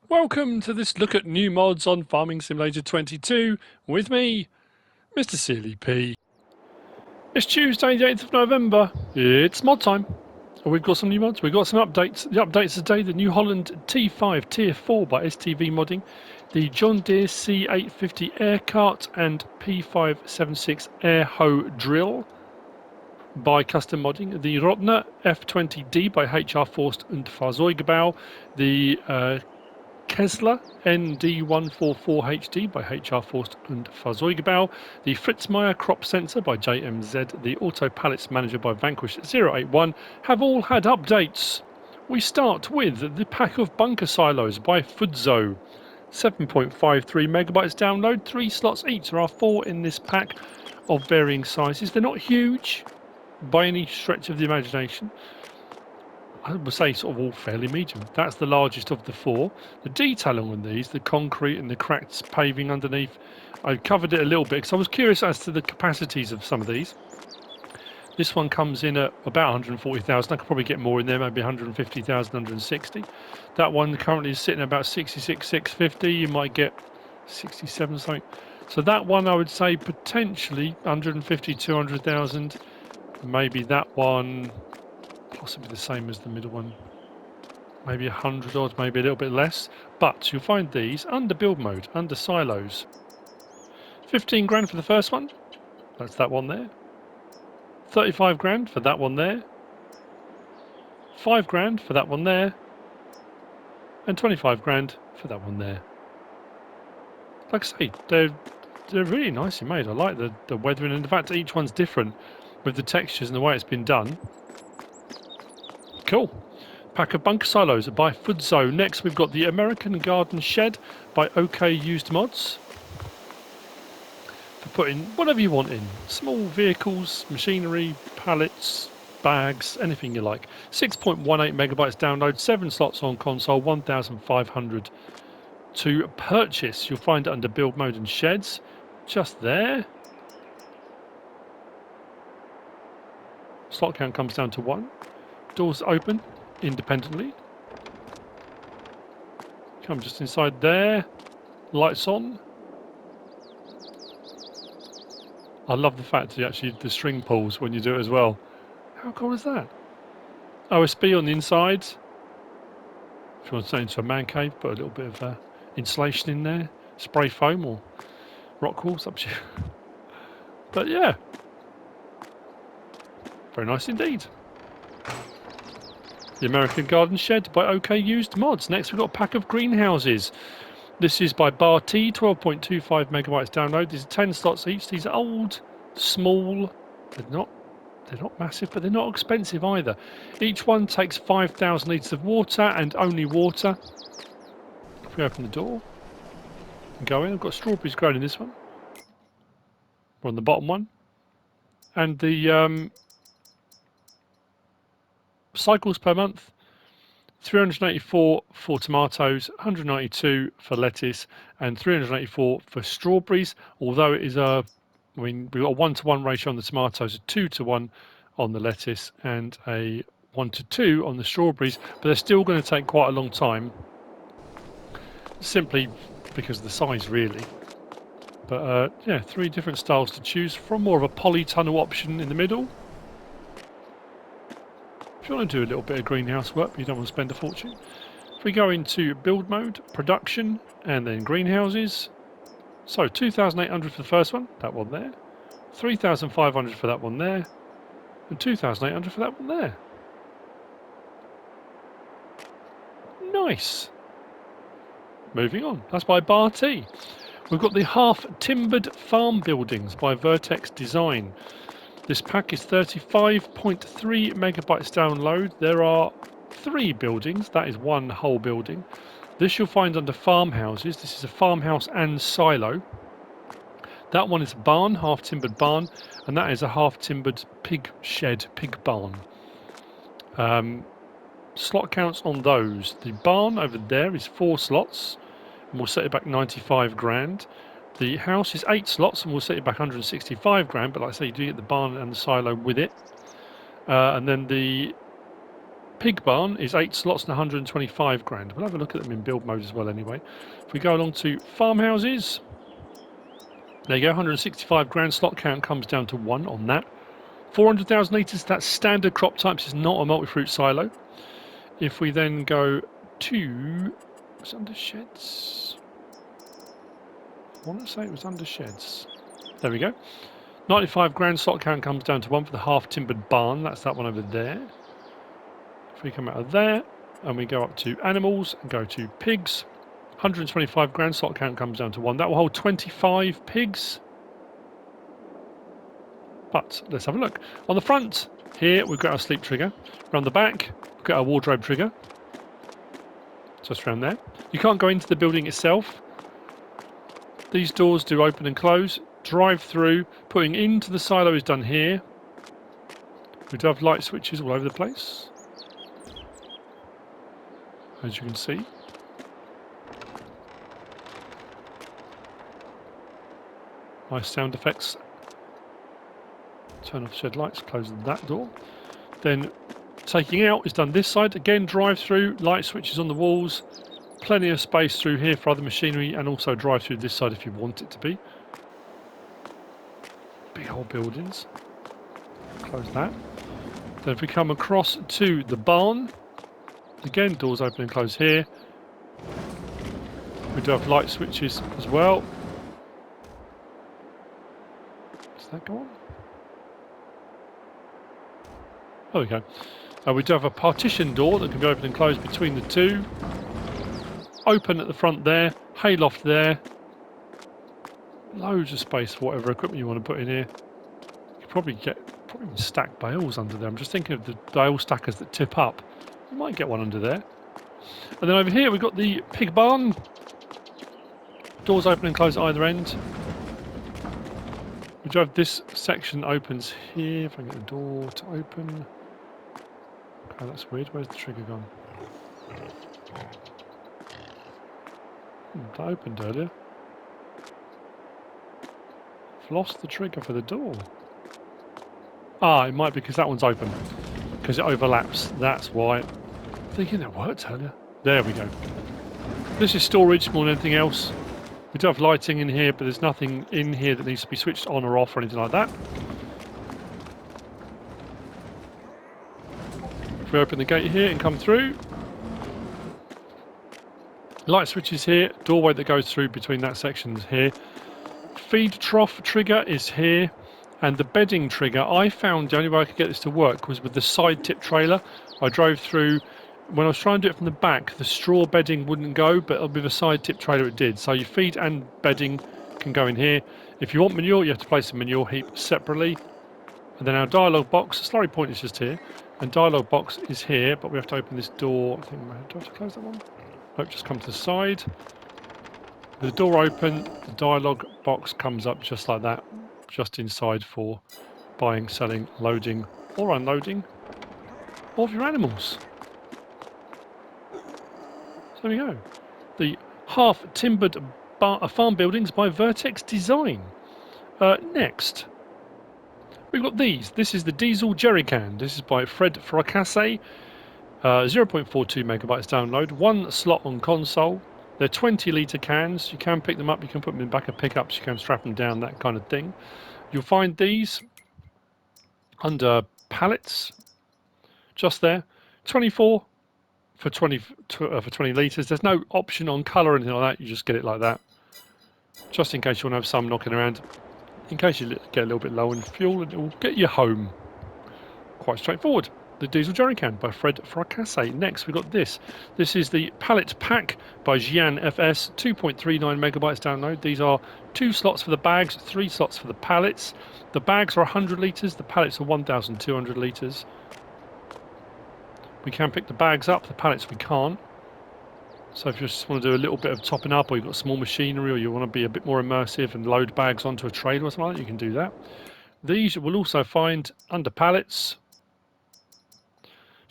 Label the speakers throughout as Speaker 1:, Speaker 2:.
Speaker 1: Welcome to this look at new mods on Farming Simulator 22 with me, MrSealyp. It's Tuesday the 8th of November, it's mod time. We've got some new mods, we've got some updates. The updates today, the New Holland T5 Tier 4 by STV Modding, the John Deere C850 Air Cart and P576 Air Hoe Drill by Custom Modding, the Rotner F20D by HR Forst and Fahrzeugbau, the Kessler ND144HD by HR Forst and Fahrzeugbau, the Fritzmeier Crop Sensor by JMZ, the Auto Pallets Manager by Vanquish081 have all had updates. We start with the Pack of Bunker Silos by Fudzo. 7.53 megabytes download, 3 slots each. There are 4 in this pack of varying sizes. They're not huge by any stretch of the imagination. I would say sort of all fairly medium. That's the largest of the 4. The detailing on these, the concrete and the cracked paving underneath, I covered it a little bit because I was curious as to the capacities of some of these. This one comes in at about 140,000. I could probably get more in there, maybe 150,000, 160. That one currently is sitting at about 66, 650. You might get 67 something. So that one I would say potentially 150, 200,000. Maybe that one possibly the same as the middle one, maybe 100 odd, maybe a little bit less, but you'll find these under build mode, under silos. 15 grand for the first one, that's that one there. 35 grand for that one there. 5 grand for that one there. And 25 grand for that one there. Like I say, they're really nicely made. I like the weathering, and the fact that each one's different with the textures and the way it's been done. Cool. Pack of Bunker Silos by Fudzo. Next we've got the American Garden Shed by OKUSEDMODS. For putting whatever you want in. Small vehicles, machinery, pallets, bags, anything you like. 6.18 megabytes download, 7 slots on console, 1,500 to purchase. You'll find it under build mode and sheds. Just there. Slot count comes down to 1. Doors open independently. Come just inside there. Lights on. I love the fact that actually the string pulls when you do it as well. How cool is that? OSB on the inside. If you want to turn it into a man cave, put a little bit of insulation in there. Spray foam or rock walls, up to you. But yeah. Very nice indeed. The American Garden Shed by OKUSEDMODS. Next we've got a pack of greenhouses. This is by BarT, 12.25 megabytes download. These are 10 slots each. These are old, small. They're not massive, but they're not expensive either. Each one takes 5,000 litres of water and only water. If we open the door and go in, I've got strawberries growing in this one. We're on the bottom one. And the cycles per month, 384 for tomatoes, 192 for lettuce, and 384 for strawberries. Although it is we've got a 1-to-1 ratio on the tomatoes, a 2-to-1 on the lettuce, and a 1-to-2 on the strawberries. But they're still going to take quite a long time, simply because of the size, really. But yeah, 3 different styles to choose from. More of a polytunnel option in the middle. If you want to do a little bit of greenhouse work, but you don't want to spend a fortune. If we go into build mode, production, and then greenhouses. So 2,800 for the first one, that one there. 3,500 for that one there. And 2,800 for that one there. Nice. Moving on, that's by BarT. We've got the half-timbered farm buildings by VertexDezign. This pack is 35.3 megabytes download. There are 3 buildings, that is 1 whole building. This you'll find under farmhouses. This is a farmhouse and silo. That one is a barn, half-timbered barn, and that is a half-timbered pig shed, pig barn. Slot counts on those. The barn over there is 4 slots, and we'll set it back 95 grand. The house is 8 slots, and we'll set it back 165 grand, but like I say, you do get the barn and the silo with it. And then the pig barn is 8 slots and 125 grand. We'll have a look at them in build mode as well anyway. If we go along to farmhouses, there you go, 165 grand. Slot count comes down to 1 on that. 400,000 litres, that's standard crop types, it's not a multi-fruit silo. If we then go to, was it under sheds? I want to say it was under sheds. There we go. 95 grand. Slot count comes down to 1 for the half timbered barn. That's that one over there. If we come out of there and we go up to animals and go to pigs, 125 grand. Slot count comes down to 1. That will hold 25 pigs. But let's have a look. On the front here we've got our sleep trigger. Around the back we've got our wardrobe trigger. Just around there. You can't go into the building itself. These doors do open and close. Drive through. Putting into the silo is done here. We do have light switches all over the place, as you can see. Nice sound effects. Turn off shed lights, close that door. Then taking out is done this side. Again, drive through, light switches on the walls. Plenty of space through here for other machinery, and also drive through this side if you want it to be. Big old buildings. Close that. Then if we come across to the barn, again, doors open and close here. We do have light switches as well. Does that go on? There we go. We do have a partition door that can be opened and closed between the two. Open at the front there, hayloft there. Loads of space for whatever equipment you want to put in here. You could probably stack bales under there. I'm just thinking of the bale stackers that tip up. You might get one under there. And then over here we've got the pig barn. Doors open and close at either end. We do have this section opens here. If I can get the door to open. Okay, that's weird. Where's the trigger gone? That opened earlier. I've lost the trigger for the door. Ah, it might be because that one's open. Because it overlaps. That's why. I'm thinking that worked earlier. There we go. This is storage more than anything else. We do have lighting in here, but there's nothing in here that needs to be switched on or off or anything like that. If we open the gate here and come through, light switches here, doorway that goes through between that section is here. Feed trough trigger is here, and the bedding trigger, I found the only way I could get this to work was with the side tip trailer. I drove through, when I was trying to do it from the back, the straw bedding wouldn't go, but with a side tip trailer it did. So your feed and bedding can go in here. If you want manure, you have to place a manure heap separately. And then our dialogue box, the slurry point is just here, and dialogue box is here, but we have to open this door. I think, do I have to close that one? Nope, just come to the side. With the door open, the dialogue box comes up just like that, just inside for buying, selling, loading or unloading of your animals. So there we go. The half-timbered farm buildings by VertexDezign. Next, we've got these. This is the diesel jerry can. This is by Fra-Cassés. 0.42 megabytes download. 1 slot on console. They're 20 litre cans. You can pick them up. You can put them in the back of pickups. You can strap them down, that kind of thing. You'll find these under pallets. Just there. 24 for 20 litres. There's no option on colour or anything like that. You just get it like that. Just in case you want to have some knocking around. In case you get a little bit low on fuel, it will get you home. Quite straightforward. The diesel jerry can by Fra-Cassés. Next, we've got this. This is the Pallet Pack by Gian FS. 2.39 megabytes download. These are 2 slots for the bags, 3 slots for the pallets. The bags are 100 litres. The pallets are 1,200 litres. We can pick the bags up. The pallets we can't. So if you just want to do a little bit of topping up, or you've got small machinery, or you want to be a bit more immersive and load bags onto a trailer or something like that, you can do that. These you will also find under pallets.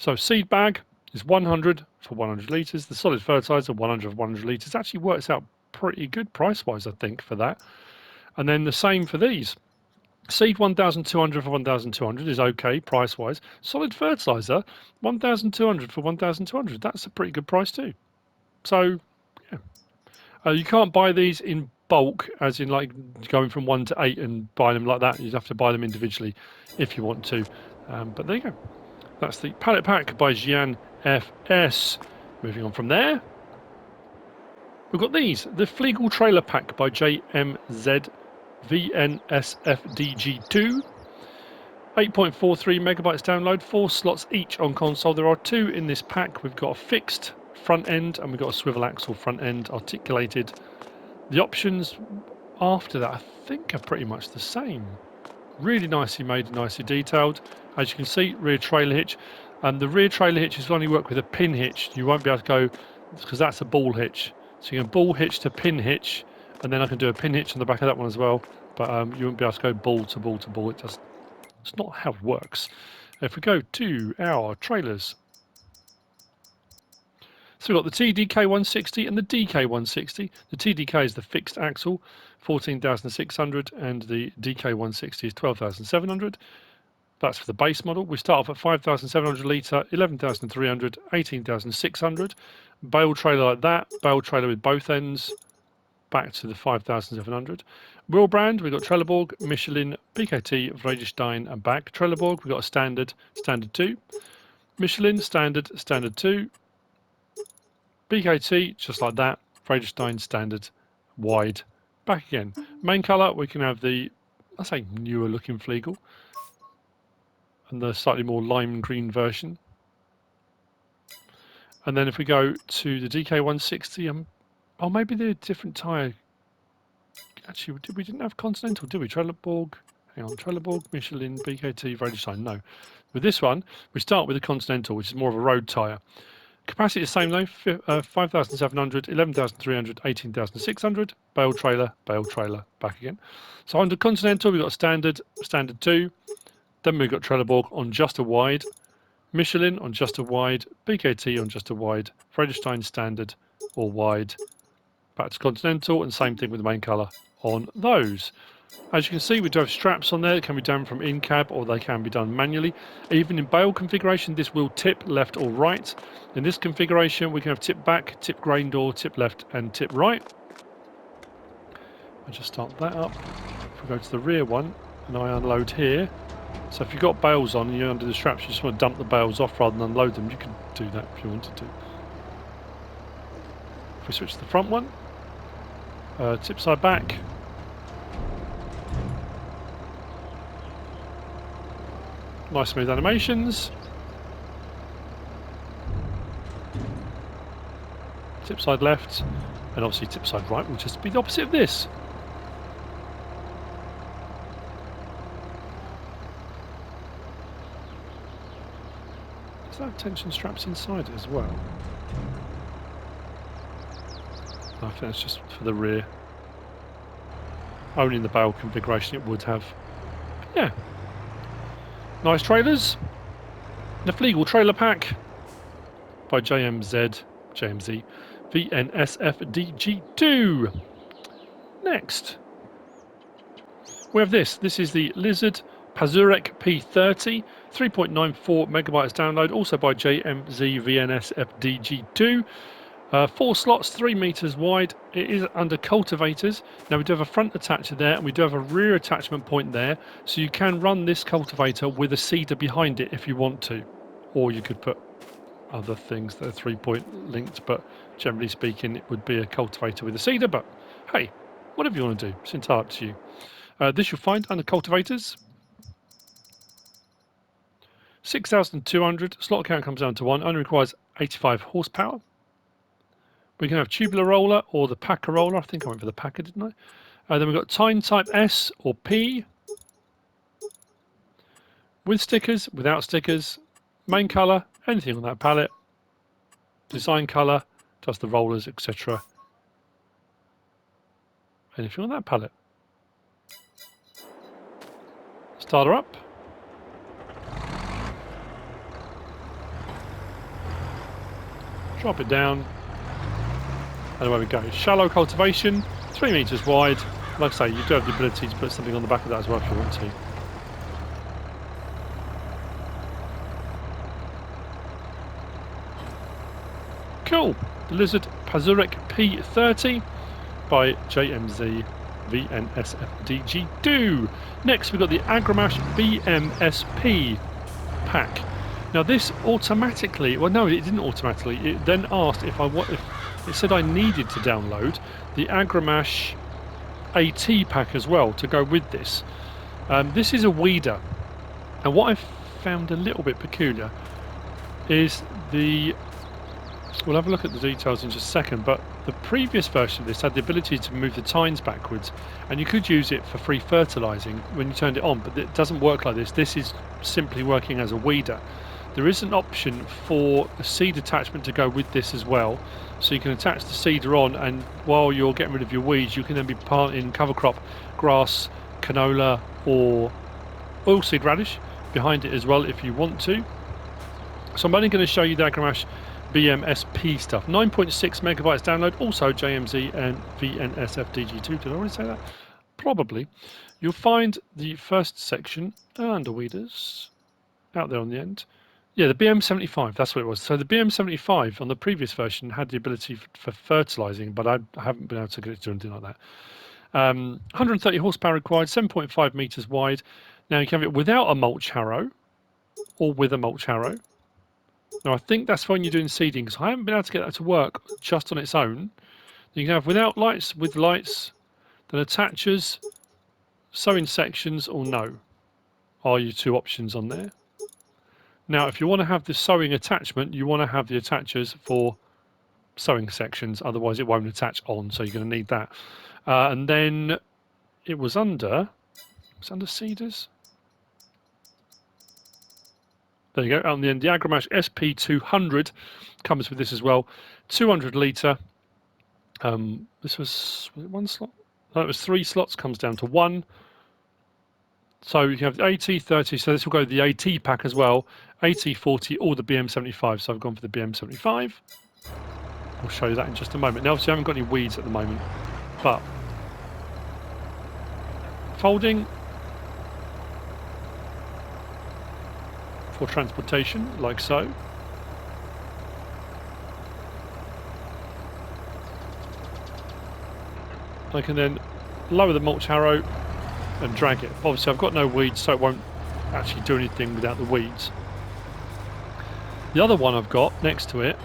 Speaker 1: So seed bag is 100 for 100 litres. The solid fertiliser 100 for 100 litres. Actually works out pretty good price-wise, I think, for that. And then the same for these. SiiD 1,200 for 1,200 is okay price-wise. Solid fertilizer 1,200 for 1,200. That's a pretty good price too. So yeah, you can't buy these in bulk, as in like going from 1 to 8 and buy them like that. You'd have to buy them individually if you want to. But there you go. That's the Pallet Pack by Gian FS. Moving on from there, we've got these. The Fliegel Trailer Pack by JMZ Vnsfdg2. 8.43 megabytes download, 4 slots each on console. There are 2 in this pack. We've got a fixed front end and we've got a swivel axle front end articulated. The options after that I think are pretty much the same. Really nicely made, nicely detailed. As you can see, rear trailer hitch. And the rear trailer hitch will only work with a pin hitch. You won't be able to go, because that's a ball hitch. So you can ball hitch to pin hitch, and then I can do a pin hitch on the back of that one as well. But you won't be able to go ball to ball to ball. It's not how it works. If we go to our trailers, so we've got the TDK160 and the DK160. The TDK is the fixed axle, 14,600, and the DK160 is 12,700. That's for the base model. We start off at 5,700 litre, 11,300, 18,600. Bale trailer like that, bale trailer with both ends, back to the 5,700. Wheel brand, we've got Trelleborg, Michelin, BKT, VertexDezign and back. Trelleborg, we've got a standard, standard 2. Michelin, standard, standard 2. BKT, just like that. VertexDezign, standard, wide. Back again. Main colour, we can have the, I say newer looking Fliegl, and the slightly more lime green version. And then if we go to the DK160, oh, maybe they're a different tyre. Actually, we didn't have Continental, did we? Trelleborg, hang on, Trelleborg, Michelin, BKT, VertexDezign, no. With this one, we start with the Continental, which is more of a road tyre. Capacity is the same though, 5,700, 11,300, 18,600. Bale trailer, back again. So under Continental, we've got a standard, standard 2. Then we've got Trelleborg on just a wide, Michelin on just a wide, BKT on just a wide, VertexDezign standard or wide, back to Continental, and same thing with the main colour on those. As you can see, we do have straps on there that can be done from in-cab or they can be done manually. Even in bale configuration, this will tip left or right. In this configuration, we can have tip back, tip grain door, tip left and tip right. I'll just start that up. If we go to the rear one and I unload here, so if you've got bales on and you're under the straps, you just want to dump the bales off rather than unload them, you can do that if you wanted to. If we switch to the front one, tip side back. Nice smooth animations. Tip side left, and obviously tip side right will just be the opposite of this. Does that have tension straps inside it as well? I think that's just for the rear. Only in the bale configuration it would have. Yeah. Nice trailers. The Fliegel Trailer Pack by JMZ Vnsfdg2. Next, we have this. This is the Lizard Pazurek P30, 3.94 megabytes download, also by JMZ Vnsfdg2. 4 slots, 3 meters wide. It is under cultivators. Now we do have a front attacher there, and we do have a rear attachment point there, so you can run this cultivator with a seeder behind it if you want to, or you could put other things that are 3-point linked, but generally speaking it would be a cultivator with a seeder. But hey, whatever you want to do, it's entirely up to you. This you'll find under cultivators. 6,200, slot count comes down to 1, only requires 85 horsepower. We can have tubular roller or the packer roller. I think I went for the packer, didn't I? Then we've got tine type S or P. With stickers, without stickers. Main colour, anything on that pallet. Design colour, just the rollers, etc. Anything on that pallet. Start her up. Drop it down. And away we go. Shallow cultivation, 3 meters wide, Like I say, you do have the ability to put something on the back of that as well if you want to. Cool. The Lizard Pazurek P30 by JMZ Vnsfdg2. Next, we've got the AgroMasz BM SP Pack. Now this automatically, well no, it didn't automatically. It then asked if it said I needed to download the AgroMasz AT pack as well to go with this. This is a weeder, and what I've found a little bit peculiar is we'll have a look at the details in just a second, but the previous version of this had the ability to move the tines backwards, and you could use it for free fertilising when you turned it on, but it doesn't work like this. This is simply working as a weeder. There is an option for a seed attachment to go with this as well, so you can attach the seeder on, and while you're getting rid of your weeds, you can then be planting cover crop, grass, canola or oilseed radish behind it as well if you want to. So I'm only going to show you the AgroMasz BM SP stuff. 9.6 megabytes download, also JMZ and Vnsfdg2. Did I already say that? Probably. You'll find the first section under weeders out there on the end. Yeah, the BM75, that's what it was. So the BM75 on the previous version had the ability for fertilising, but I haven't been able to get it to do anything like that. 130 horsepower required, 7.5 metres wide. Now you can have it without a mulch harrow or with a mulch harrow. Now I think that's when you're doing seeding, because I haven't been able to get that to work just on its own. You can have without lights, with lights, then attachers, sowing sections, or no, are your two options on there. Now if you want to have the sowing attachment, you want to have the attachers for sowing sections, otherwise it won't attach on, so you're going to need that. And then it was under seeders. There you go, out on the end. The AgroMasz SP200 comes with this as well. 200 litre. This was it one slot? No, it was 3 slots, comes down to 1. So you have the AT30, so this will go to the AT pack as well. AT40 or the BM75, so I've gone for the BM75. I'll show you that in just a moment. Now obviously I haven't got any weeds at the moment, but folding for transportation, like so. I can then lower the mulch harrow and drag it. Obviously I've got no weeds, so it won't actually do anything without the weeds. The other one I've got next to it,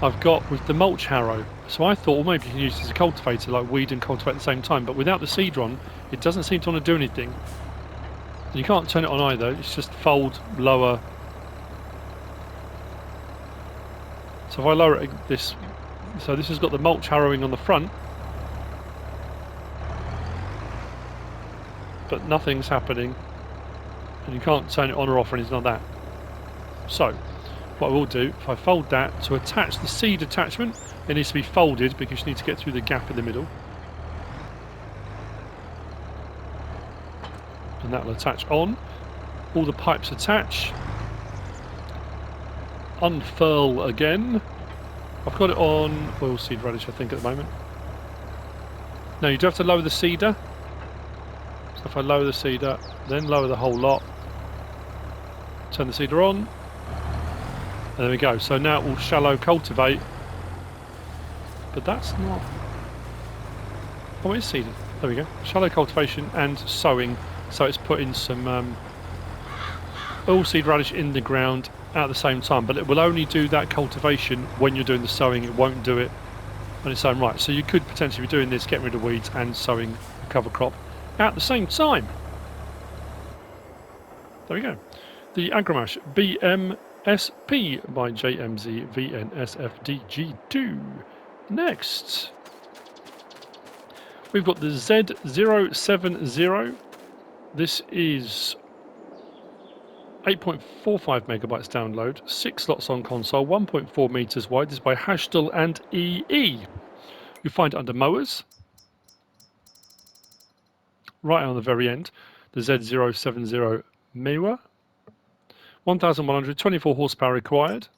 Speaker 1: I've got with the mulch harrow. So I thought, well, maybe you can use it as a cultivator, like weed and cultivate at the same time, but without the seeder on, it doesn't seem to want to do anything. You can't turn it on either, it's just fold, lower. So if I lower it this, so this has got the mulch harrowing on the front, but nothing's happening, and you can't turn it on or off or anything like that. So what I will do, if I fold that, to attach the seed attachment, it needs to be folded because you need to get through the gap in the middle. And that will attach on. All the pipes attach. Unfurl again. I've got it on oilseed radish, I think, at the moment. Now you do have to lower the seeder. So if I lower the seeder, then lower the whole lot, turn the seeder on, and there we go. So now it will shallow cultivate, but that's not. Oh, it's seeded. There we go. Shallow cultivation and sowing. So it's putting some oilseed radish in the ground at the same time, but it will only do that cultivation when you're doing the sowing. It won't do it on its own right. So you could potentially be doing this, getting rid of weeds and sowing a cover crop at the same time. There we go. The AgroMasz BM SP by JMZ Vnsfdg2. Next, we've got the Z070. This is 8.45 megabytes download, 6 slots on console, 1.4 meters wide. This is by Hajstel and EE. You find it under Mowers. Right on the very end, the Z070 Mewa. 1,124 horsepower required.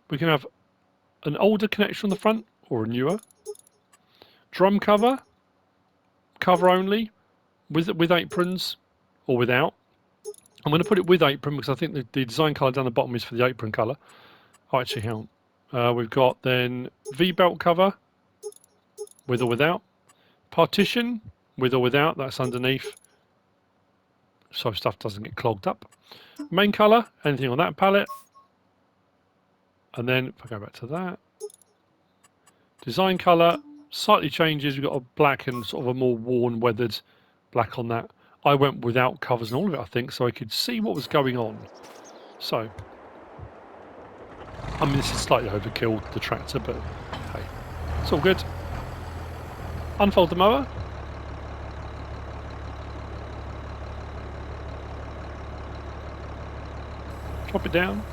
Speaker 1: We can have an older connection on the front or a newer. Drum cover, cover only, with aprons, or without. I'm going to put it with apron because I think the design colour down the bottom is for the apron colour. Oh, actually, hang on. We've got then V-belt cover, with or without. Partition, with or without, that's underneath, so stuff doesn't get clogged up. Main colour, anything on that pallet. And then, if I go back to that, design colour, slightly changes. We've got a black and sort of a more worn, weathered black on that. I went without covers and all of it, I think, so I could see what was going on. So, I mean, this is slightly overkill, the tractor, but hey, it's all good. Unfold the mower. Drop it down.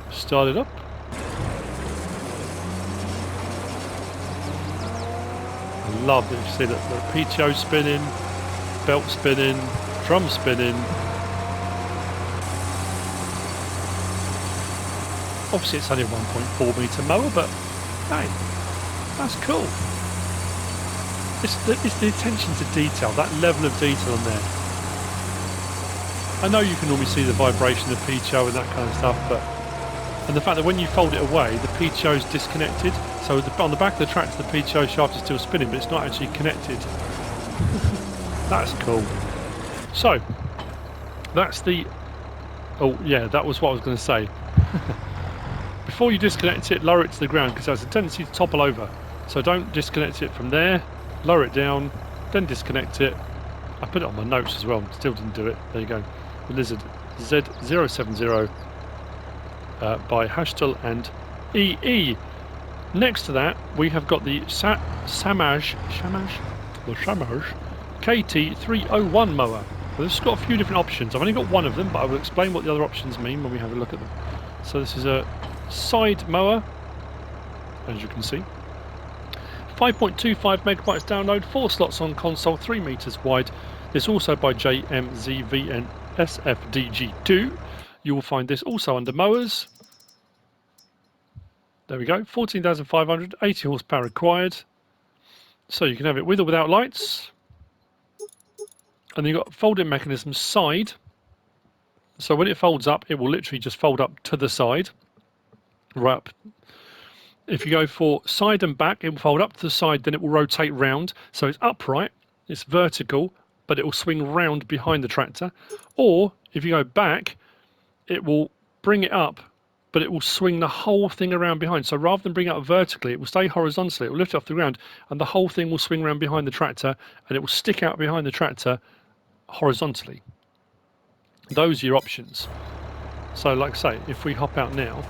Speaker 1: Start it up. I love that you see that the PTO spinning, belt spinning, drum spinning. Obviously it's only a 1.4 metre mower, but hey, that's cool. It's the attention to detail, that level of detail on there. I know you can normally see the vibration of PTO and that kind of stuff, but and the fact that when you fold it away, the PTO is disconnected. So on the back of the tractor, the PTO shaft is still spinning, but it's not actually connected. That's cool. So that's the. Oh yeah, that was what I was going to say. Before you disconnect it, lower it to the ground because it has a tendency to topple over. So don't disconnect it from there. Lower it down, then disconnect it. I put it on my notes as well. Still didn't do it. There you go. The Lizard Z070 by Hajstel and EE. Next to that, we have got the SAMASZ KT301 mower. Well, this has got a few different options. I've only got one of them, but I will explain what the other options mean when we have a look at them. So this is a side mower, as you can see. 5.25 megabytes download, 4 slots on console, 3 meters wide. It's also by JMZ Vnsfdg2. You will find this also under mowers. There we go, 14,500, 80 horsepower required. So you can have it with or without lights. And then you've got folding mechanism side. So when it folds up, it will literally just fold up to the side. Right up. If you go for side and back, it will fold up to the side, then it will rotate round. So it's upright, it's vertical, but it will swing round behind the tractor. Or if you go back, it will bring it up, but it will swing the whole thing around behind. So rather than bring it up vertically, it will stay horizontally, it will lift it off the ground, and the whole thing will swing around behind the tractor, and it will stick out behind the tractor horizontally. Those are your options. So like I say, if we hop out now,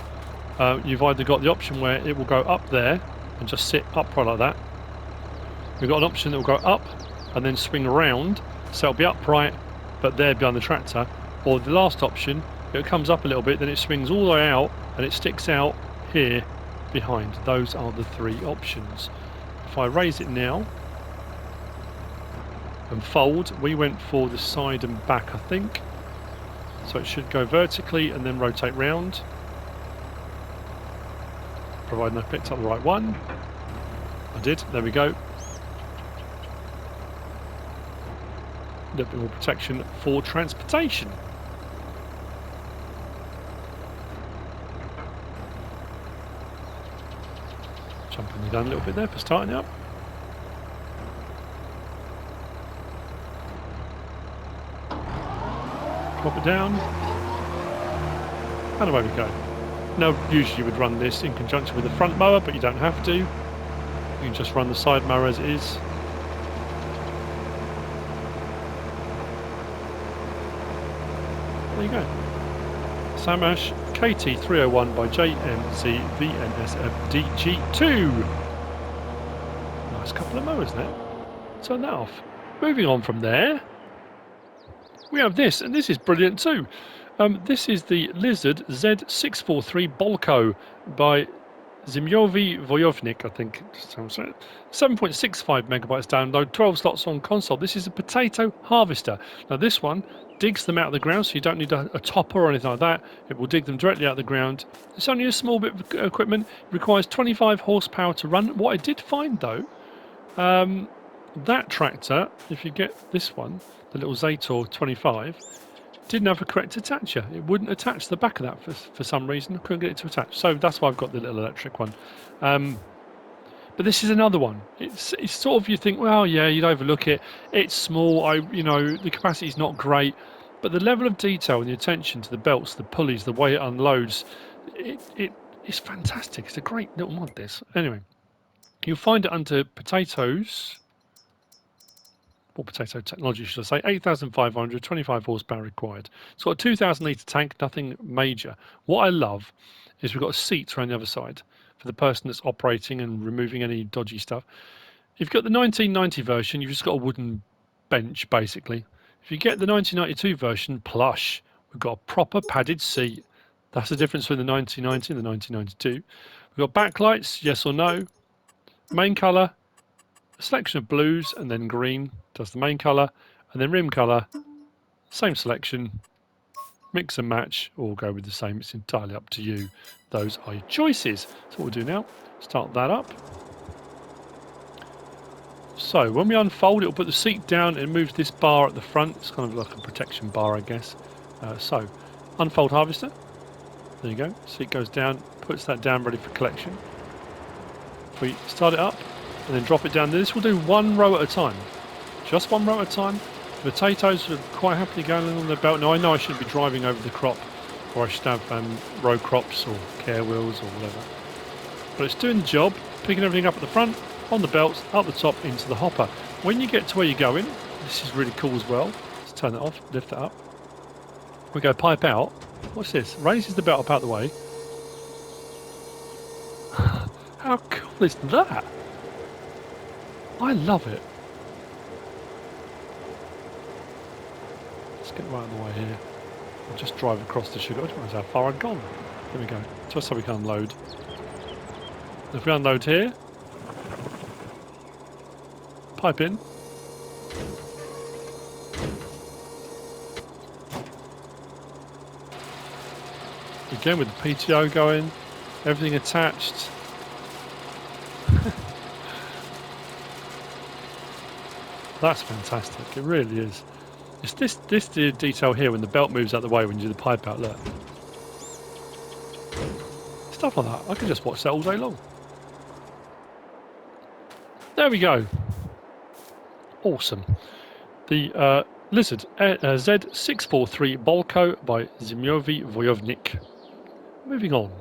Speaker 1: you've either got the option where it will go up there and just sit upright like that. We've got an option that will go up and then swing around, so it'll be upright but there behind the tractor. Or the last option, it comes up a little bit, then it swings all the way out and it sticks out here behind. Those are the 3 options. If I raise it now and fold, we went for the side and back, I think. So it should go vertically and then rotate round, providing I picked up the right one. I did, there we go. A little bit more protection for transportation. Jumping the gun a little bit there for starting up. Drop it down. And away we go. Now, usually you would run this in conjunction with the front mower, but you don't have to. You can just run the side mower as it is. There you go. SAMASZ KT301 by JMZ Vnsfdg2. Nice couple of mowers there. Turn that off. Moving on from there, we have this, and this is brilliant too. This is the Lizard Z643 Bolko by ZimowyWojownik, I think. 7.65 megabytes download, 12 slots on console. This is a potato harvester. Now this one digs them out of the ground, so you don't need a topper or anything like that. It will dig them directly out of the ground. It's only a small bit of equipment. It requires 25 horsepower to run. What I did find though, that tractor, if you get this one, the little Zator 25, didn't have a correct attacher. It wouldn't attach the back of that for some reason. I couldn't get it to attach. So that's why I've got the little electric one. But this is another one. It's sort of, you think, well, yeah, you'd overlook it. It's small. The capacity is not great, but the level of detail and the attention to the belts, the pulleys, the way it unloads, it's fantastic. It's a great little mod. This anyway. You'll find it under potatoes. Or potato technology, should I say? 8,500, 25 horsepower required. It's got a 2,000 litre tank, nothing major. What I love is we've got a seat around the other side for the person that's operating and removing any dodgy stuff. If you've got the 1990 version, you've just got a wooden bench, basically. If you get the 1992 version, plush, we've got a proper padded seat. That's the difference between the 1990 and the 1992. We've got backlights, yes or no. Main colour, a selection of blues, and then green does the main colour, and then rim colour, same selection, mix and match, or go with the same. It's entirely up to you. Those are your choices. So what we'll do now, start that up. So when we unfold, it'll put the seat down and moves this bar at the front. It's kind of like a protection bar, I guess. So unfold harvester. There you go. Seat goes down, puts that down ready for collection. If we start it up and then drop it down, this will do one row at a time. Just one row at a time. The potatoes are quite happily going along their belt. Now I know I shouldn't be driving over the crop, or I should have row crops or care wheels or whatever. But it's doing the job, picking everything up at the front, on the belts, up the top, into the hopper. When you get to where you're going, this is really cool as well. Let's turn that off, lift that up. We go pipe out. What's this? Raises the belt up out the way. How cool is that? I love it. Let's get right out of the way here. I'll just drive across the sugar. I don't realize how far I've gone. There we go. Just so we can unload. If we unload here, pipe in. Again with the PTO going, everything attached. That's fantastic. It really is. It's this detail here when the belt moves out the way when you do the pipe out. Look, stuff like that. I can just watch that all day long. There we go. Awesome. The Lizard Z643 Bolko by ZimowyWojownik. Moving on.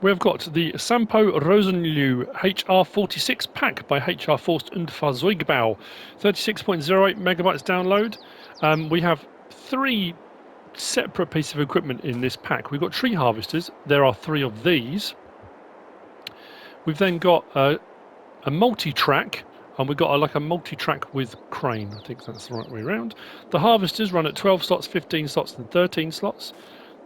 Speaker 1: We've got the Sampo ROSENLEW HR46 Pack by HR Forst and Fahrzeugbau. 36.08 megabytes download. We have 3 separate pieces of equipment in this pack. We've got tree harvesters. There are 3 of these. We've then got a multi-track, and we've got like a multi-track with crane. I think that's the right way around. The harvesters run at 12 slots, 15 slots, and 13 slots.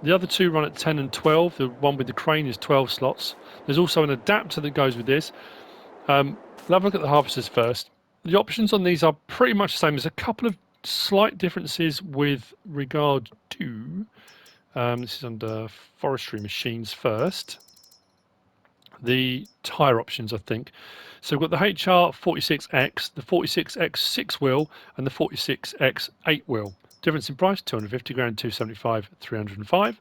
Speaker 1: The other 2 run at 10 and 12. The one with the crane is 12 slots. There's also an adapter that goes with this. We'll have a look at the harvesters first. The options on these are pretty much the same. There's a couple of slight differences with regard to... this is under forestry machines first. The tyre options, I think. So we've got the HR46X, the 46X 6-wheel, and the 46X 8-wheel. Difference in price, 250 grand, 275, 305.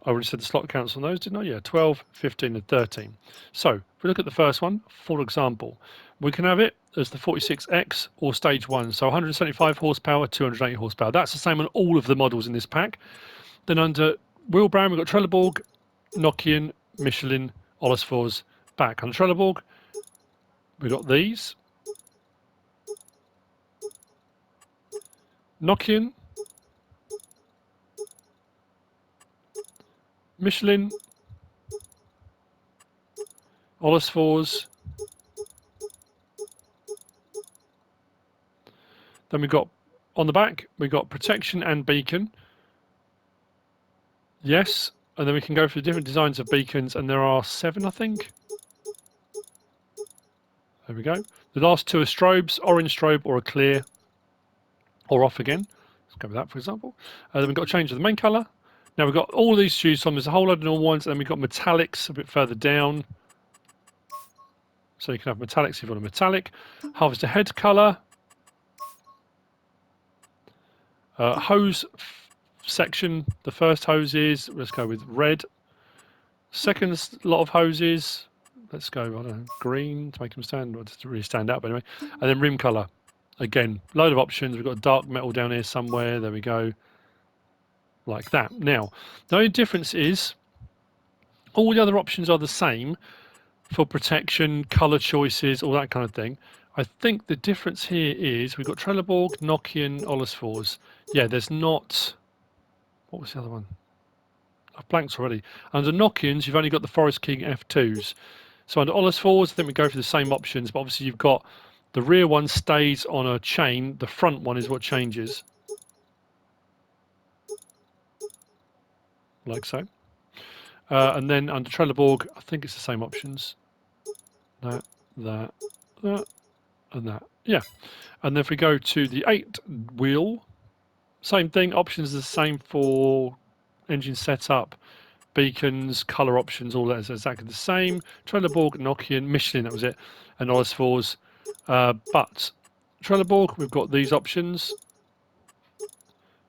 Speaker 1: I already said the slot counts on those, didn't I? Yeah, 12, 15, and 13. So if we look at the first one, for example, we can have it as the 46X or stage 1. So 175 horsepower, 280 horsepower. That's the same on all of the models in this pack. Then under wheel brand, we've got Trelleborg, Nokian, Michelin, Olesfors, back. Under Trelleborg, we've got these. Nokian, Michelin, Olesfors. Then we've got, on the back, we've got protection and beacon. Yes, and then we can go for the different designs of beacons, and there are 7, I think. There we go. The last 2 are strobes, orange strobe or a clear, or off again. Let's go with that, for example. Then we've got to change the main colour. Now we've got all these shoes on. There's a whole load of normal ones, and then we've got metallics a bit further down. So you can have metallics if you want a metallic. Harvester head colour. Hose section, the first hose is, let's go with red. Second lot of hoses, let's go, I don't know, green to make them stand, or to really stand out, but anyway. And then rim colour. Again, load of options. We've got dark metal down here somewhere. There we go. Like that. Now, the only difference is all the other options are the same for protection, colour choices, all that kind of thing. I think the difference here is we've got Trelleborg, Nokian, Olisfors. Yeah, there's not... What was the other one? I've blanked already. Under Nokians, you've only got the Forest King F2s. So under Olisfors, I think we go for the same options, but obviously you've got the rear one stays on a chain. The front one is what changes. Like so. And then under Trelleborg, I think it's the same options. That, and that. Yeah. And then if we go to the 8 wheel, same thing. Options are the same for engine setup, beacons, colour options, all that is exactly the same. Trelleborg, Nokian, Michelin, that was it, and Olisfors. But Trelleborg, we've got these options.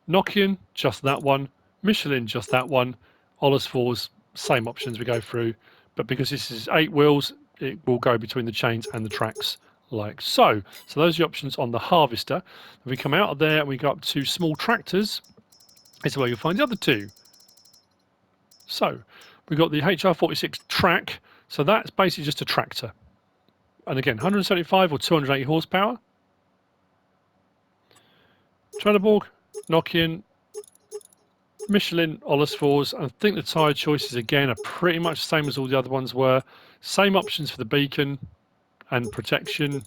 Speaker 1: Nokian, just that one. Michelin, just that one. Olisfors, same options we go through. But because this is 8 wheels, it will go between the chains and the tracks like so. So those are the options on the harvester. If we come out of there and we go up to small tractors, this is where you'll find the other two. So we've got the HR46 track. So that's basically just a tractor. And again, 175 or 280 horsepower. Trelleborg, Nokian, Michelin, Olisfors. I think the tyre choices again are pretty much the same as all the other ones were. Same options for the beacon and protection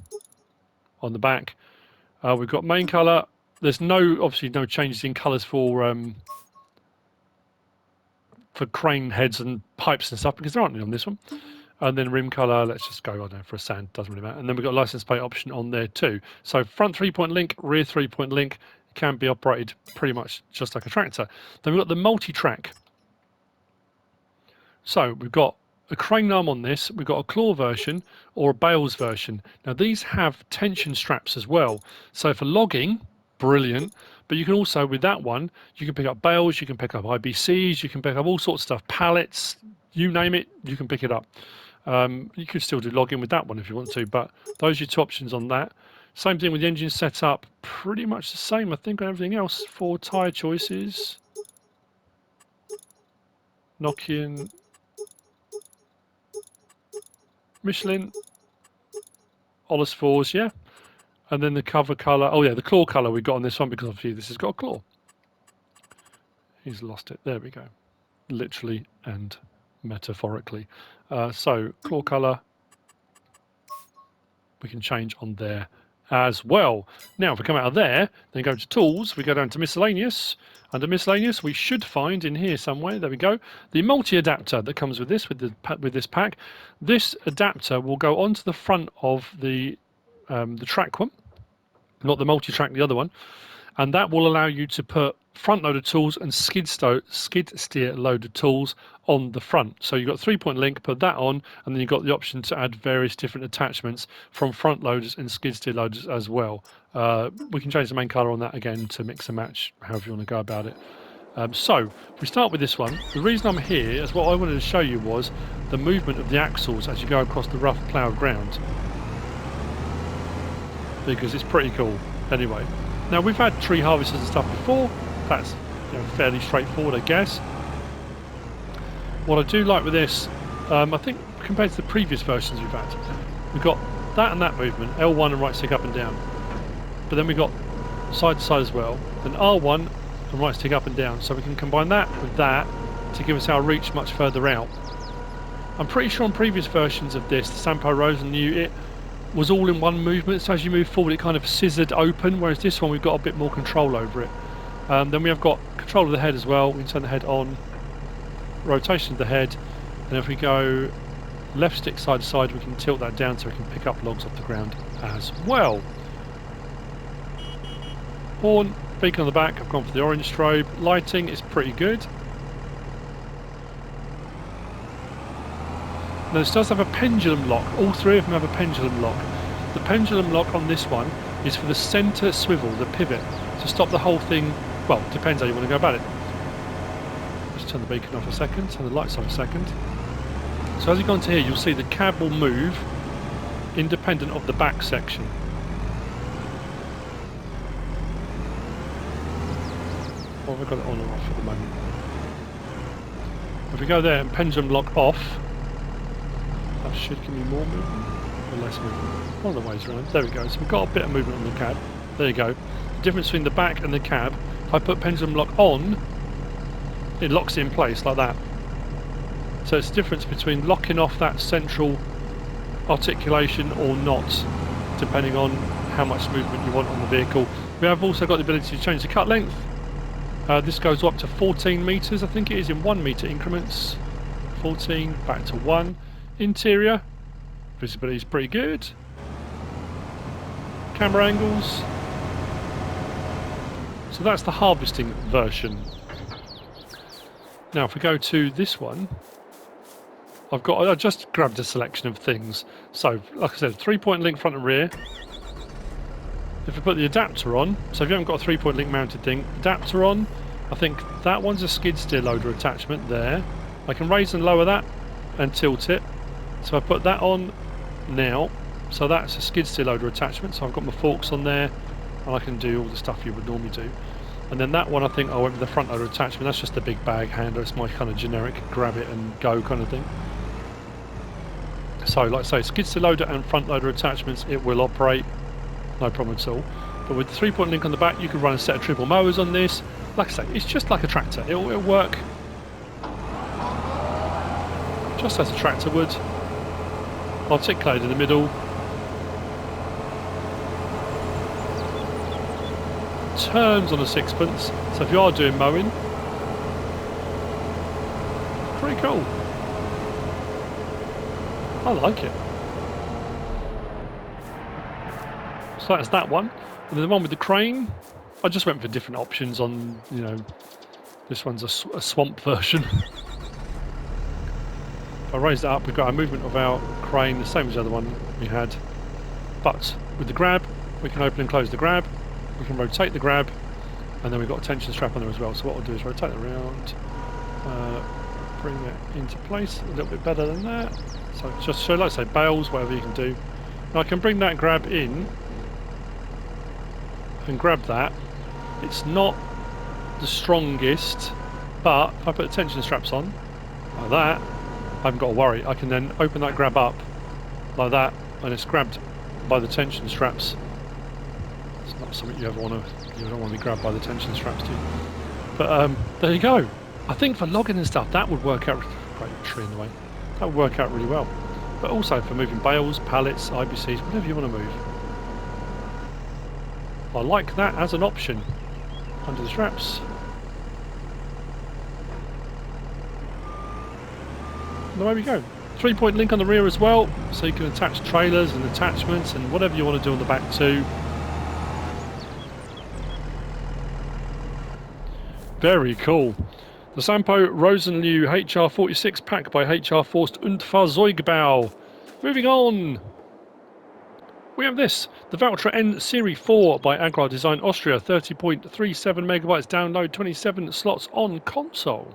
Speaker 1: on the back. We've got main colour. There's obviously no changes in colours for crane heads and pipes and stuff because there aren't any on this one. And then rim colour, let's just go, I don't know, for a sand, doesn't really matter. And then we've got license plate option on there too. So front 3-point link, rear 3-point link, can be operated pretty much just like a tractor. Then we've got the multi-track. So we've got a crane arm on this, we've got a claw version or a bales version. Now these have tension straps as well. So for logging, brilliant. But you can also, with that one, you can pick up bales, you can pick up IBCs, you can pick up all sorts of stuff, pallets, you name it, you can pick it up. You could still do logging with that one if you want to, but those are your two options on that. Same thing with the engine setup, pretty much the same, I think, on everything else. For tyre choices, Nokian, Michelin, Olisfors, yeah. And then the cover colour, oh yeah, the claw colour we got on this one because obviously this has got a claw. He's lost it, there we go. Literally and metaphorically. So claw colour, we can change on there as well. Now if we come out of there, then go to tools, we go down to miscellaneous. Under miscellaneous we should find in here somewhere, there we go, the multi-adapter that comes with this, with this pack. This adapter will go onto the front of the track one, not the multi-track, the other one, and that will allow you to put front loaded tools and skid steer loaded tools on the front. So you've got 3-point link, put that on, and then you've got the option to add various different attachments from front loaders and skid steer loaders as well. We can change the main colour on that again to mix and match, however you want to go about it. So we start with this one. The reason I'm here is what I wanted to show you was the movement of the axles as you go across the rough ploughed ground, because it's pretty cool. Anyway, now we've had tree harvesters and stuff before. That's fairly straightforward, I guess. What I do like with this, I think compared to the previous versions we've had, we've got that and that movement, L1 and right stick up and down. But then we've got side to side as well, then R1 and right stick up and down. So we can combine that with that to give us our reach much further out. I'm pretty sure on previous versions of this, the Sampo ROSENLEW, it was all in one movement, so as you move forward it kind of scissored open, whereas this one we've got a bit more control over it. Then we have got control of the head as well. We can turn the head on, rotation of the head, and if we go left stick side to side we can tilt that down so we can pick up logs off the ground as well. Horn, beacon on the back, I've gone for the orange strobe. Lighting is pretty good. Now this does have a pendulum lock. All three of them have a pendulum lock. The pendulum lock on this one is for the centre swivel, the pivot, to stop the whole thing. Well, depends how you want to go about it. Let's turn the beacon off a second, turn the lights off a second. So as you go into here, you'll see the cab will move independent of the back section. Well, we've got it on or off at the moment. If we go there and pendulum lock off, that should give me more movement or less movement. One of the ways around. There we go. So we've got a bit of movement on the cab. There you go. The difference between the back and the cab, if I put pendulum lock on, it locks it in place like that. So it's the difference between locking off that central articulation or not, depending on how much movement you want on the vehicle. We have also got the ability to change the cut length. This goes up to 14 metres, I think it is, in 1 metre increments. 14, back to 1. Interior, visibility is pretty good. Camera angles. So that's the harvesting version. Now if we go to this one, I just grabbed a selection of things. So like I said, 3-point link front and rear. If we put the adapter on, so if you haven't got a 3-point link mounted thing, adapter on, I think that one's a skid steer loader attachment there. I can raise and lower that and tilt it. So I put that on now. So that's a skid steer loader attachment. So I've got my forks on there and I can do all the stuff you would normally do. And then that one, I think I went with the front loader attachment. That's just a big bag handler. It's my kind of generic grab it and go kind of thing. So like I say, skid steer loader and front loader attachments, it will operate, no problem at all. But with the 3-point link on the back, you can run a set of triple mowers on this. Like I say, it's just like a tractor. It'll work just as a tractor would. Articulated in the middle. Turns on a sixpence. So if you are doing mowing, pretty cool. I like it. So that's that one. And then the one with the crane, I just went for different options on, you know, this one's a swamp version. If I raise it up, we've got a movement of our crane, the same as the other one we had. But with the grab, we can open and close the grab. We can rotate the grab, and then we've got a tension strap on there as well. So what we'll do is rotate it around, bring it into place a little bit better than that. So just so, like I say, bales, whatever you can do. Now I can bring that grab in and grab that. It's not the strongest, but if I put the tension straps on like that, I haven't got to worry. I can then open that grab up like that, and it's grabbed by the tension straps. It's not something you ever want to. You don't want to be grabbed by the tension straps, do you? But there you go. I think for logging and stuff, that would work out. Great tree in the way. That would work out really well. But also for moving bales, pallets, IBCs, whatever you want to move. I like that as an option. Under the straps. And away we go. 3-point link on the rear as well, so you can attach trailers and attachments and whatever you want to do on the back too. Very cool. The Sampo ROSENLEW HR46 Pack by HR Forst und Fahrzeugbau. Moving on. We have this, the Valtra N Series 4 by AgrarDesignAustria, 30.37 megabytes download, 27 slots on console.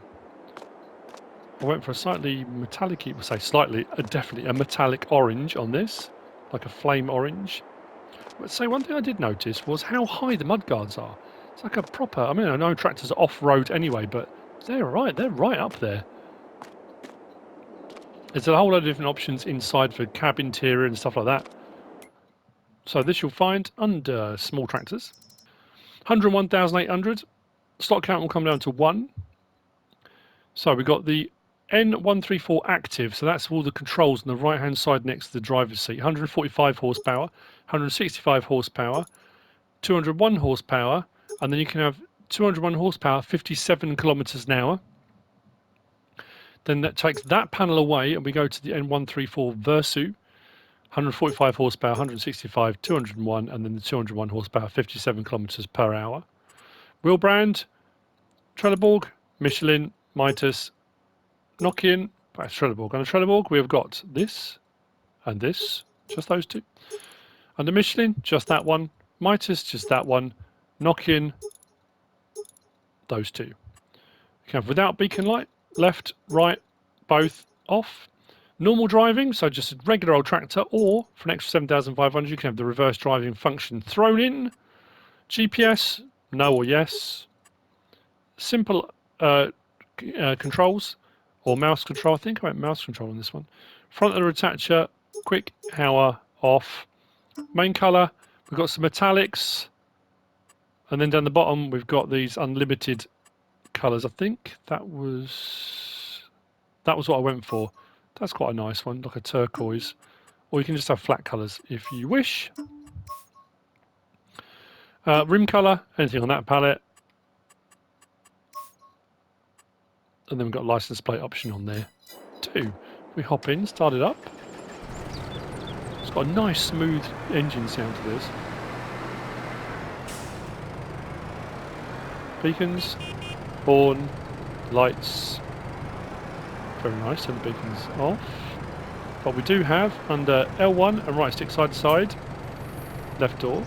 Speaker 1: I went for a slightly metallic, we'll say slightly, definitely a metallic orange on this, like a flame orange. But say one thing I did notice was how high the mudguards are. It's like a proper, I mean I know tractors are off-road anyway, but they're right up there. There's a whole load of different options inside for cab interior and stuff like that. So this you'll find under small tractors. 101,800. Slot count will come down to 1. So we've got the N134 active, so that's all the controls on the right hand side next to the driver's seat. 145 horsepower, 165 horsepower, 201 horsepower, and then you can have 201 horsepower, 57 kilometers an hour. Then that takes that panel away and we go to the N134 Versu. 145 horsepower, 165, 201, and then the 201 horsepower, 57 kilometers per hour. Wheel brand, Trelleborg, Michelin, Mitas, Nokian, Back to Trelleborg. On the Trelleborg, we have got this and this, just those two. Under Michelin, just that one. Mitas, just that one. Nokian, those two. You can have without beacon light, left, right, both off. Normal driving, so just a regular old tractor, or for an extra 7,500, you can have the reverse driving function thrown in. GPS, no or yes. Simple controls, or mouse control. I think I went mouse control on this one. Front loader attacher, quick hour off. Main colour, we've got some metallics, and then down the bottom we've got these unlimited colours. I think that was what I went for. That's quite a nice one, like a turquoise. Or you can just have flat colours if you wish. Rim colour, anything on that palette. And then we've got license plate option on there too. We hop in, start it up. It's got a nice smooth engine sound to this. Beacons, horn, lights. Very nice, and the beacons off. But we do have under L1 and right stick side to side, left door.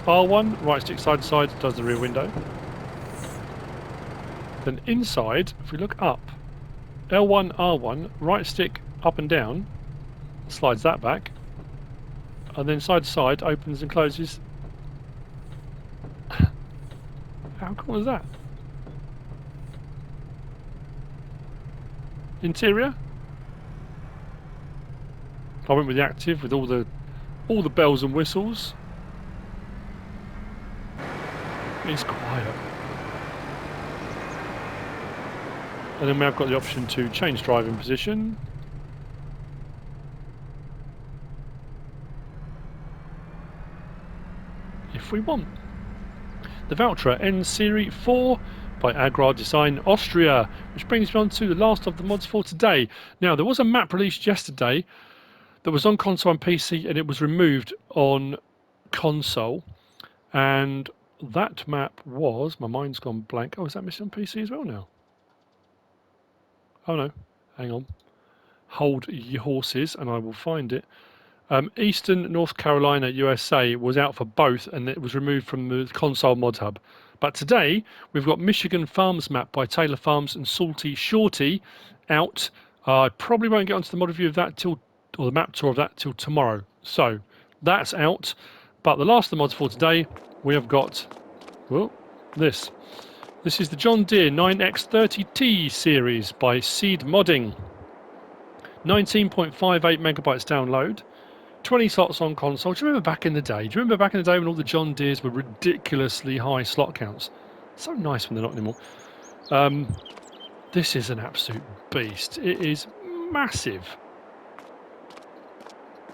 Speaker 1: R1, right stick side to side, does the rear window. Then inside, if we look up, L1, R1, right stick up and down, slides that back. And then side to side, opens and closes. How cool is that? Interior. I went with the active with all the bells and whistles. It's quiet. And then we have got the option to change driving position. If we want. The Valtra N-Serie 4 by AgrarDesignAustria, which brings me on to the last of the mods for today. Now, there was a map released yesterday that was on console and PC, and it was removed on console. And that map was, my mind's gone blank. Oh, is that missing on PC as well now? Oh no, hang on. Hold your horses and I will find it. Eastern North Carolina, USA was out for both, and it was removed from the console mod hub. But today we've got Michigan Farms map by Taylor Farms and Salty Shorty out. I probably won't get onto the mod review of that or the map tour of that till tomorrow. So that's out. But the last of the mods for today, we have got this. This is the John Deere 9X30T series by SiiD Modding. 19.58 megabytes download. 20 slots on console. Do you remember back in the day? Do you remember back in the day when all the John Deeres were ridiculously high slot counts? So nice when they're not anymore. This is an absolute beast. It is massive.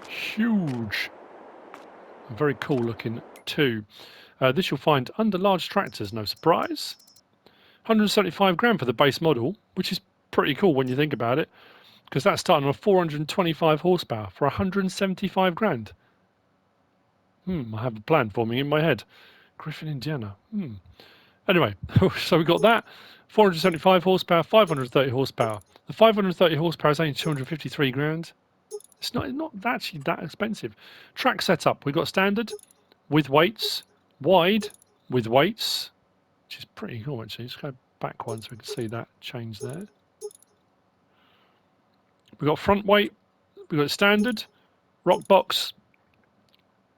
Speaker 1: Huge. And very cool looking too. This you'll find under large tractors, no surprise. 175 grand for the base model, which is pretty cool when you think about it. Because that's starting on 425 horsepower for 175 grand. I have a plan forming in my head. Griffin, Indiana. Anyway, so we got that. 475 horsepower, 530 horsepower. The 530 horsepower is only 253 grand. It's not actually that expensive. Track setup. We've got standard with weights, wide with weights, which is pretty cool actually. Let's go back one so we can see that change there. We've got front weight, we've got standard, rock box,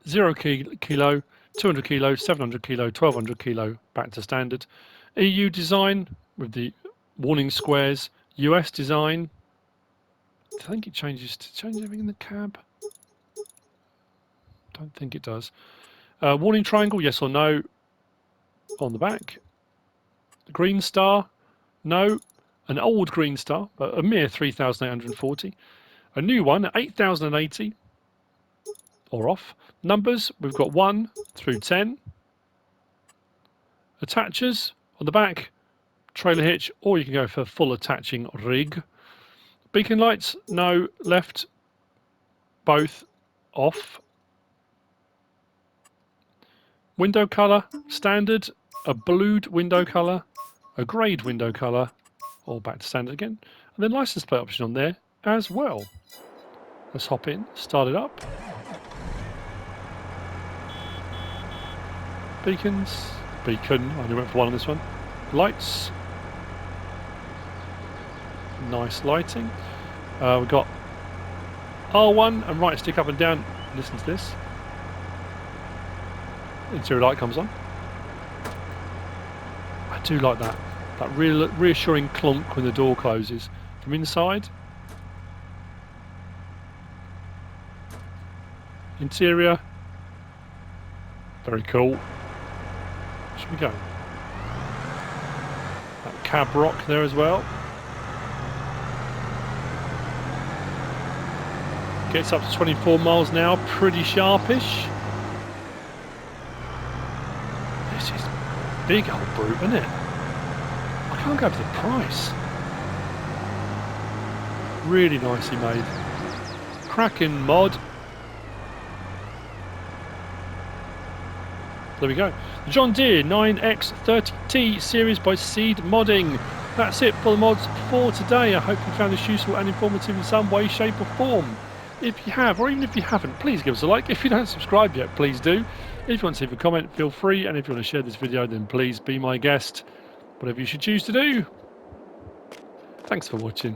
Speaker 1: 0 kilo, 200 kilo, 700 kilo, 1200 kilo, back to standard. EU design with the warning squares, US design. I think it changes to change everything in the cab. Don't think it does. Warning triangle, yes or no, on the back. Green star, no. An old green star, a mere 3,840. A new one, 8,080, or off. Numbers, we've got 1 through 10. Attachers on the back, trailer hitch, or you can go for full attaching rig. Beacon lights, no. Left, both, off. Window colour, standard, a blued window colour, a greyed window colour, All back to standard again. And then license plate option on there as well. Let's hop in, start it up. Beacons. Beacon, I only went for one on this one. Lights. Nice lighting. We've got R1 and right stick up and down. Listen to this. Interior light comes on. I do like that. That reassuring clunk when the door closes. From inside. Interior. Very cool. Should we go? That cab rock there as well. Gets up to 24 miles an hour, pretty sharpish. This is big old brute, isn't it? I can't go for the price. Really nicely made. Cracking mod. There we go. The John Deere 9X30T series by SiiD Modding. That's it for the mods for today. I hope you found this useful and informative in some way, shape or form. If you have, or even if you haven't, please give us a like. If you don't subscribe yet, please do. If you want to leave a comment, feel free. And if you want to share this video, then please be my guest. Whatever you should choose to do. Thanks for watching.